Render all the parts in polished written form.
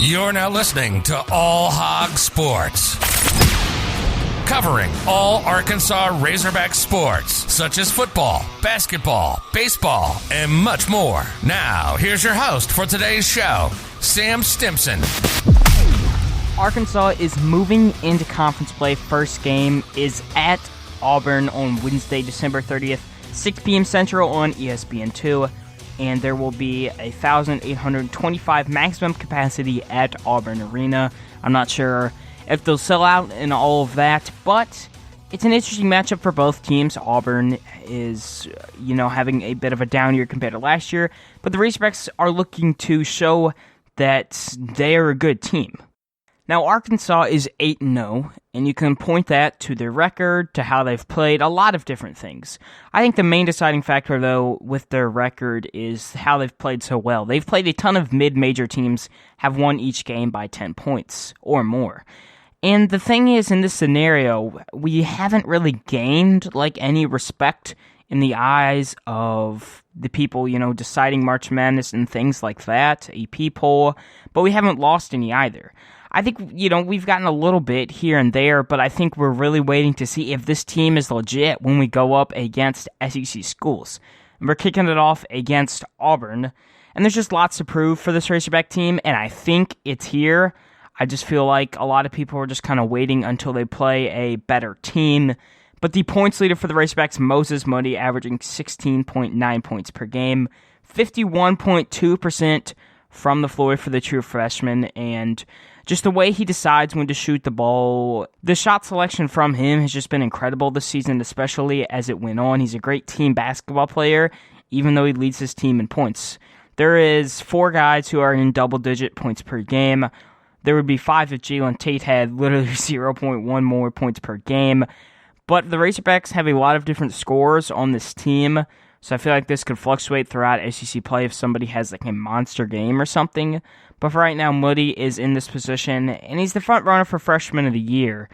You're now listening to All Hog Sports, covering all Arkansas Razorback sports, such as football, basketball, baseball, and much more. Now, here's your host for today's show, Sam Stimpson. Arkansas is moving into conference play. First game is at Auburn on Wednesday, December 30th, 6 p.m. Central on ESPN2. And there will be 1,825 maximum capacity at Auburn Arena. I'm not sure if they'll sell out and all of that, but it's an interesting matchup for both teams. Auburn is, having a bit of a down year compared to last year, but the Razorbacks are looking to show that they are a good team. Now, Arkansas is 8-0, and you can point that to their record, to how they've played, a lot of different things. I think the main deciding factor, though, with their record is how they've played so well. They've played a ton of mid-major teams, have won each game by 10 points or more. And the thing is, in this scenario, we haven't really gained, any respect in the eyes of the people, deciding March Madness and things like that, AP poll, but we haven't lost any either. I think, we've gotten a little bit here and there, but I think we're really waiting to see if this team is legit when we go up against SEC schools. And we're kicking it off against Auburn, and there's just lots to prove for this Razorback team, and I think it's here. I just feel like a lot of people are just kind of waiting until they play a better team. But the points leader for the Razorbacks, Moses Moody, averaging 16.9 points per game, 51.2% from the floor for the true freshman, and just the way he decides when to shoot the ball, the shot selection from him has just been incredible this season, especially as it went on. He's a great team basketball player, even though he leads his team in points. There is 4 guys who are in double-digit points per game. There would be 5 if Jalen Tate had literally 0.1 more points per game. But the Razorbacks have a lot of different scores on this team, so I feel like this could fluctuate throughout SEC play if somebody has a monster game or something. But for right now, Moody is in this position, and he's the front runner for Freshman of the Year.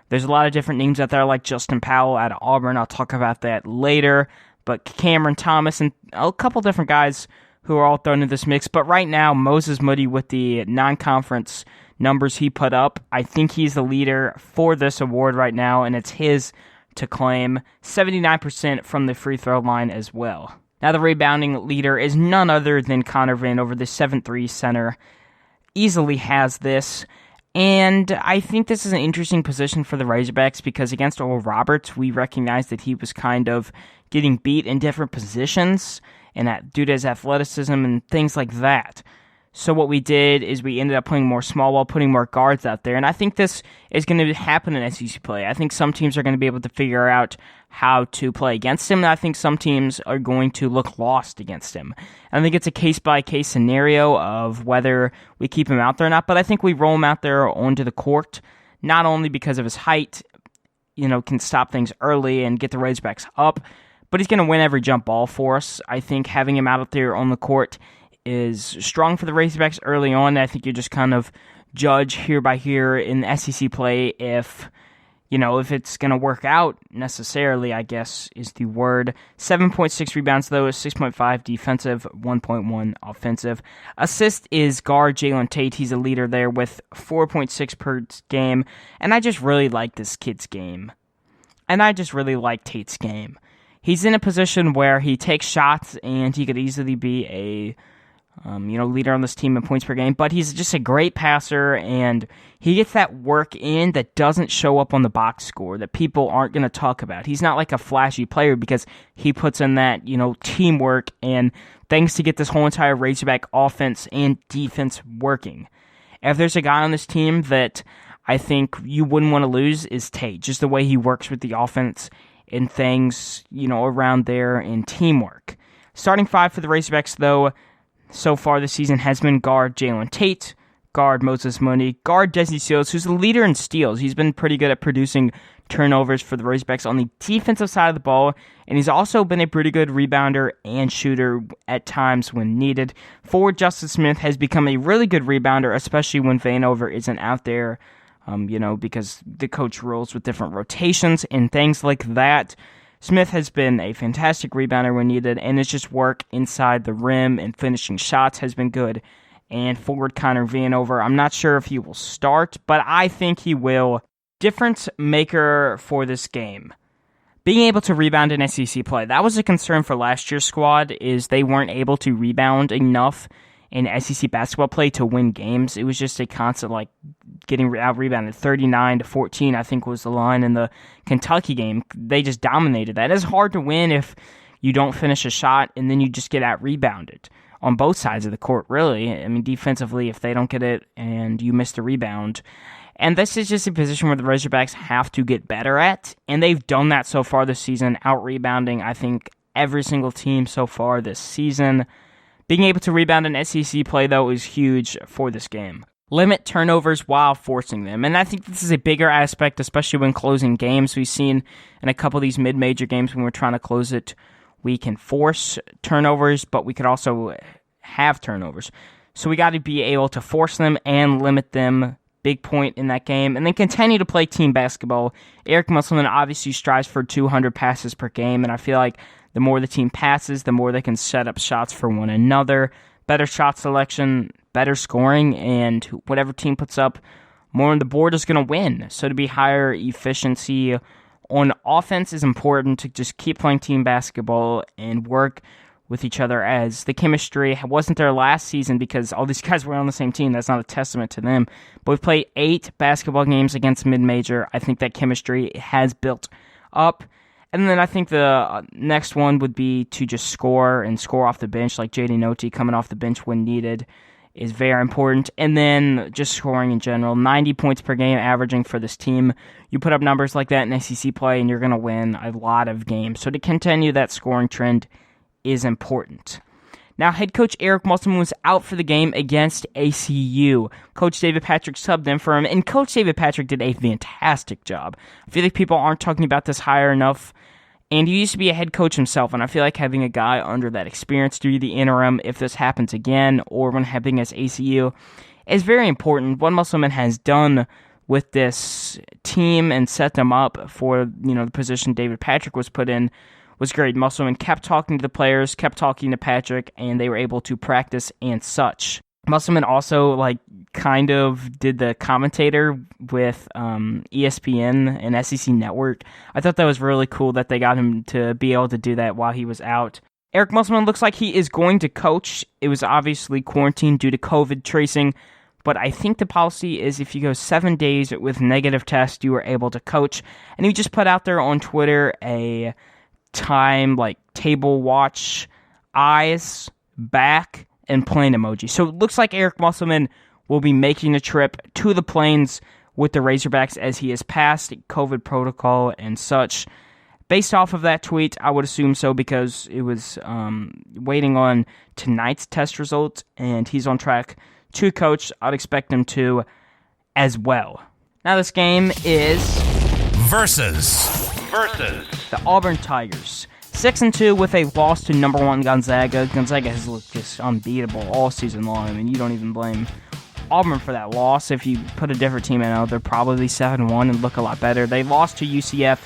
There's a lot of different names out there, like Justin Powell out of Auburn. I'll talk about that later. But Cameron Thomas and a couple different guys who are all thrown into this mix. But right now, Moses Moody, with the non-conference numbers he put up, I think he's the leader for this award right now, and it's his to claim. 79% from the free throw line as well. Now the rebounding leader is none other than Connor Vandover, the 7'3" center. Easily has this, and I think this is an interesting position for the Razorbacks because against Oral Roberts, we recognized that he was kind of getting beat in different positions, and that due to his athleticism and things like that. So what we did is we ended up playing more small ball, putting more guards out there, and I think this is going to happen in SEC play. I think some teams are going to be able to figure out how to play against him, and I think some teams are going to look lost against him. I think it's a case-by-case scenario of whether we keep him out there or not, but I think we roll him out there onto the court, not only because of his height, can stop things early and get the Razorbacks up, but he's going to win every jump ball for us. I think having him out there on the court is strong for the Razorbacks early on. I think you just kind of judge here by here in SEC play if it's going to work out necessarily, I guess is the word. 7.6 rebounds, though, 6.5 defensive, 1.1 offensive. Assist is guard Jalen Tate. He's a leader there with 4.6 per game, and I just really like this kid's game. And I just really like Tate's game. He's in a position where he takes shots, and he could easily be a leader on this team in points per game, but he's just a great passer, and he gets that work in that doesn't show up on the box score, that people aren't going to talk about. He's not like a flashy player because he puts in that, teamwork and things to get this whole entire Razorback offense and defense working. If there's a guy on this team that I think you wouldn't want to lose is Tate, just the way he works with the offense and things, around there in teamwork. Starting 5 for the Razorbacks, though, so far this season has been guard Jalen Tate, guard Moses Moody, guard Desi Seals, who's the leader in steals. He's been pretty good at producing turnovers for the Razorbacks on the defensive side of the ball, and he's also been a pretty good rebounder and shooter at times when needed. Forward Justin Smith has become a really good rebounder, especially when Vanover isn't out there, because the coach rolls with different rotations and things like that. Smith has been a fantastic rebounder when needed, and his just work inside the rim and finishing shots has been good. and forward Connor Vanover. I'm not sure if he will start, but I think he will. Difference maker for this game. Being able to rebound in SEC play. That was a concern for last year's squad, is they weren't able to rebound enough in SEC basketball play to win games. It was just a constant, getting out-rebounded. 39-14, I think, was the line in the Kentucky game. They just dominated that. It's hard to win if you don't finish a shot and then you just get out-rebounded on both sides of the court, really. I mean, defensively, if they don't get it and you miss the rebound. And this is just a position where the Razorbacks have to get better at, and they've done that so far this season, out-rebounding, I think, every single team so far this season. Being able to rebound in SEC play, though, is huge for this game. Limit turnovers while forcing them, and I think this is a bigger aspect, especially when closing games. We've seen in a couple of these mid-major games when we're trying to close it, we can force turnovers, but we could also have turnovers. So we got to be able to force them and limit them. Big point in that game. And then continue to play team basketball. Eric Musselman obviously strives for 200 passes per game, and I feel like the more the team passes, the more they can set up shots for one another. Better shot selection, better scoring, and whatever team puts up more on the board is going to win. So to be higher efficiency on offense is important, to just keep playing team basketball and work with each other, as the chemistry wasn't there last season because all these guys were on the same team. That's not a testament to them. But we've played 8 basketball games against mid-major. I think that chemistry has built up. And then I think the next one would be to just score and score off the bench, like J.D. Notie coming off the bench when needed is very important. And then just scoring in general, 90 points per game averaging for this team. You put up numbers like that in SEC play and you're going to win a lot of games. So to continue that scoring trend is important. Now, head coach Eric Musselman was out for the game against ACU. Coach David Patrick subbed in for him, and Coach David Patrick did a fantastic job. I feel like people aren't talking about this higher enough, and he used to be a head coach himself, and I feel like having a guy under that experience through the interim, if this happens again, or when happening as ACU, is very important. What Musselman has done with this team and set them up for, the position David Patrick was put in was great. Musselman kept talking to the players, kept talking to Patrick, and they were able to practice and such. Musselman also kind of did the commentator with ESPN and SEC Network. I thought that was really cool that they got him to be able to do that while he was out. Eric Musselman looks like he is going to coach. It was obviously quarantined due to COVID tracing, but I think the policy is if you go 7 days with negative test, you are able to coach. And he just put out there on Twitter a time table watch, eyes, back, and plane emoji. So it looks like Eric Musselman will be making the trip to the plains with the Razorbacks as he has passed COVID protocol and such. Based off of that tweet, I would assume so because it was waiting on tonight's test results, and he's on track to coach. I'd expect him to as well. Now this game is versus the Auburn Tigers. 6-2 with a loss to number 1 Gonzaga. Gonzaga has looked just unbeatable all season long. I mean, you don't even blame Auburn for that loss. If you put a different team in, they're probably 7-1 and look a lot better. They lost to UCF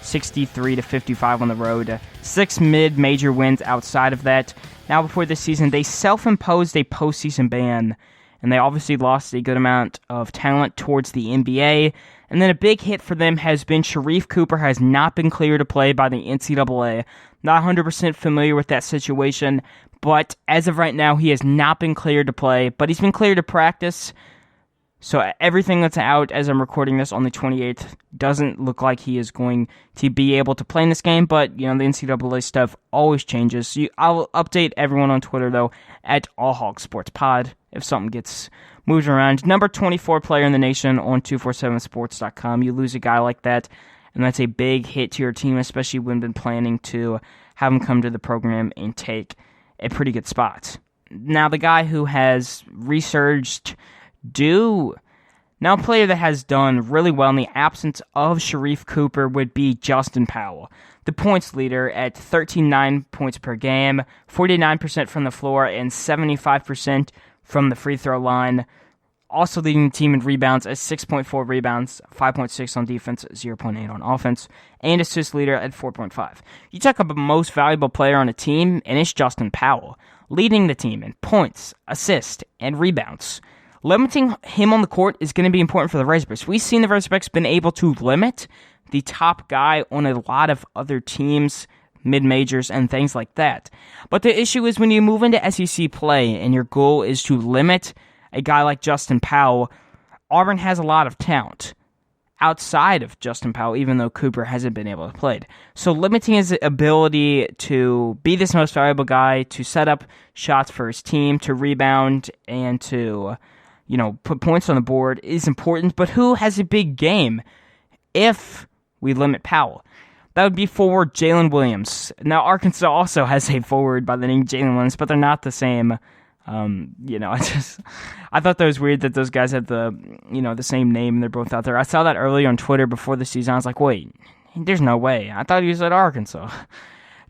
63-55 on the road. 6 mid-major wins outside of that. Now, before this season, they self-imposed a postseason ban, and they obviously lost a good amount of talent towards the NBA. And then a big hit for them has been Sharif Cooper has not been cleared to play by the NCAA. Not 100% familiar with that situation, but as of right now, he has not been cleared to play, but he's been cleared to practice. So everything that's out as I'm recording this on the 28th doesn't look like he is going to be able to play in this game, but the NCAA stuff always changes. So I'll update everyone on Twitter, though, at AllHogSportsPod if something gets moved around. Number 24 player in the nation on 247sports.com. You lose a guy like that, and that's a big hit to your team, especially when been planning to have him come to the program and take a pretty good spot. Now, the guy who has resurged now, a player that has done really well in the absence of Sharif Cooper would be Justin Powell, the points leader at 13.9 points per game, 49% from the floor, and 75% from the free throw line. Also leading the team in rebounds at 6.4 rebounds, 5.6 on defense, 0.8 on offense, and assist leader at 4.5. You talk about the most valuable player on a team, and it's Justin Powell, leading the team in points, assists, and rebounds. Limiting him on the court is going to be important for the Razorbacks. We've seen the Razorbacks been able to limit the top guy on a lot of other teams, mid-majors, and things like that. But the issue is when you move into SEC play and your goal is to limit a guy like Justin Powell, Auburn has a lot of talent outside of Justin Powell, even though Cooper hasn't been able to play. So limiting his ability to be this most valuable guy, to set up shots for his team, to rebound, and to, put points on the board is important. But who has a big game if we limit Powell? That would be forward Jalen Williams. Now, Arkansas also has a forward by the name Jalen Williams, but they're not the same. I thought that was weird that those guys had the same name and they're both out there. I saw that earlier on Twitter before the season. I was like, wait, there's no way. I thought he was at Arkansas.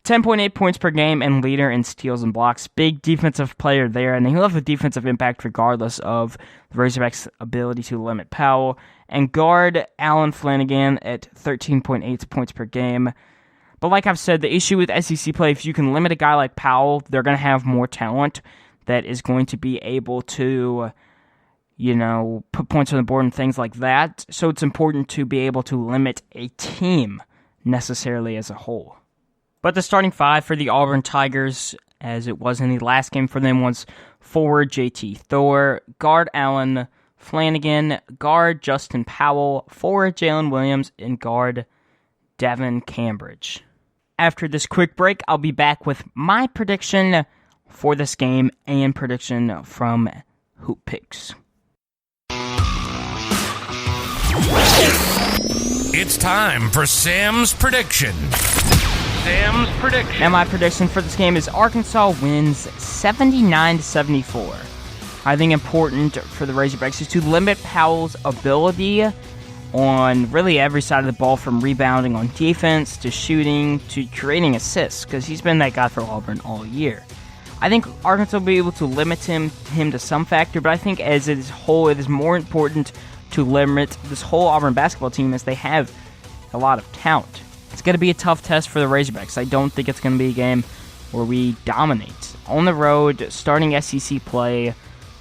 10.8 points per game and leader in steals and blocks. Big defensive player there, and he'll have a defensive impact regardless of the Razorbacks' ability to limit Powell. And guard Allen Flanagan at 13.8 points per game. But like I've said, the issue with SEC play, if you can limit a guy like Powell, they're going to have more talent that is going to be able to, put points on the board and things like that. So it's important to be able to limit a team necessarily as a whole. But the starting five for the Auburn Tigers, as it was in the last game for them, was forward JT Thor, guard Allen Flanagan, guard Justin Powell, forward Jalen Williams, and guard Devin Cambridge. After this quick break, I'll be back with my prediction for this game and prediction from Hoop Picks. It's time for Sam's prediction. And my prediction for this game is Arkansas wins 79-74. I think important for the Razorbacks is to limit Powell's ability on really every side of the ball, from rebounding on defense to shooting to creating assists, because he's been that guy for Auburn all year. I think Arkansas will be able to limit him to some factor, but I think as a whole, it is more important to limit this whole Auburn basketball team as they have a lot of talent. It's going to be a tough test for the Razorbacks. I don't think it's going to be a game where we dominate. On the road, starting SEC play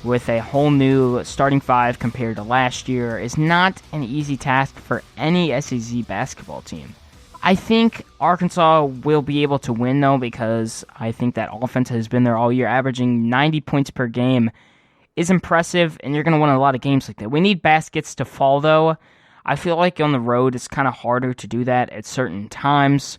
with a whole new starting five compared to last year is not an easy task for any SEC basketball team. I think Arkansas will be able to win, though, because I think that offense has been there all year. Averaging 90 points per game is impressive, and you're going to win a lot of games like that. We need baskets to fall, though. I feel like on the road, it's kind of harder to do that at certain times.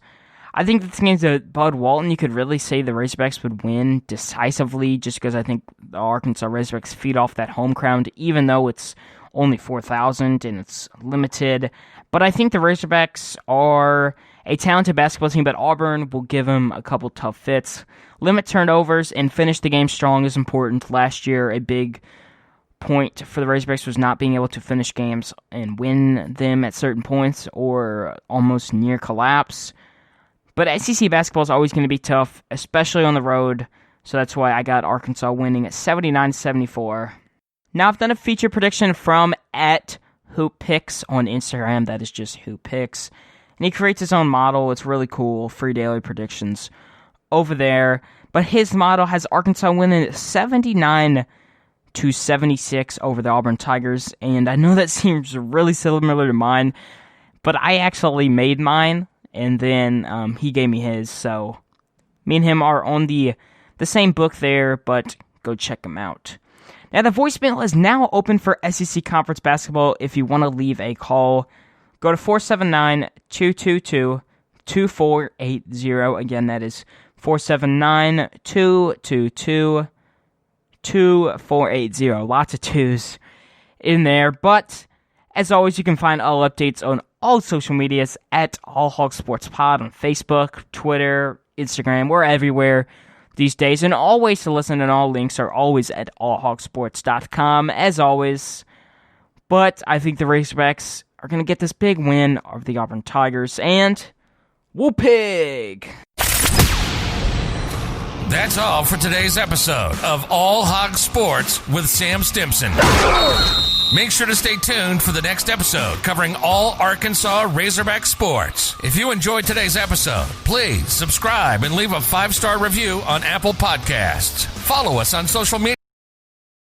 I think this game's at Bud Walton. You could really say the Razorbacks would win decisively, just because I think the Arkansas Razorbacks feed off that home crowd, even though it's only 4,000 and it's limited. But I think the Razorbacks are a talented basketball team, but Auburn will give them a couple tough fits. Limit turnovers and finish the game strong is important. Last year, a big point for the Razorbacks was not being able to finish games and win them at certain points or almost near collapse. But SEC basketball is always going to be tough, especially on the road, so that's why I got Arkansas winning at 79-74. Now, I've done a feature prediction from @HoopPicks on Instagram. That is just HoopPicks. And he creates his own model. It's really cool. Free daily predictions over there. But his model has Arkansas winning 79-76 over the Auburn Tigers. And I know that seems really similar to mine, but I actually made mine, and then he gave me his. So me and him are on the same book there, but go check him out. Now, the voicemail is now open for SEC Conference basketball. If you want to leave a call, go to 479-222-2480. Again, that is 479-222-2480. Lots of twos in there. But, as always, you can find all updates on all social medias at All Hog Sports Pod on Facebook, Twitter, Instagram. We're everywhere these days, and always to listen, and all links are always at allhogsports.com, as always. But I think the Razorbacks are going to get this big win over the Auburn Tigers, and Whoop Pig! That's all for today's episode of All Hog Sports with Sam Stimpson. Make sure to stay tuned for the next episode covering all Arkansas Razorback sports. If you enjoyed today's episode, please subscribe and leave a 5-star review on Apple Podcasts. Follow us on social media.